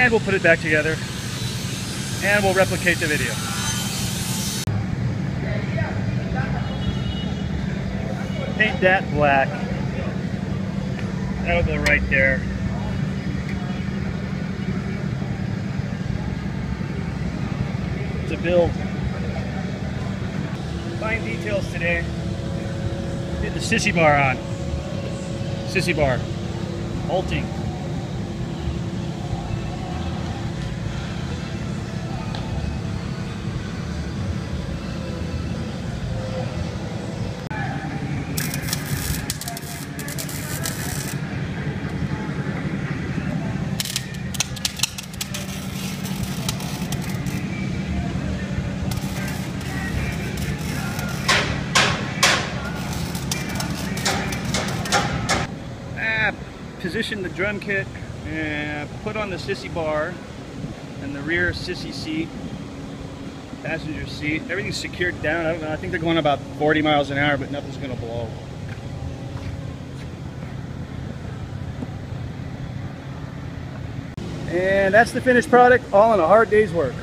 and we'll put it back together and we'll replicate the video. Paint that black. That'll go right there. To build. Fine details today. Did the sissy bar on. Sissy bar. Halting. Position the drum kit and put on the sissy bar and the rear sissy seat, passenger seat. Everything's secured down. I don't know, I think they're going about 40 miles an hour, but nothing's going to blow. And that's the finished product, all in a hard day's work.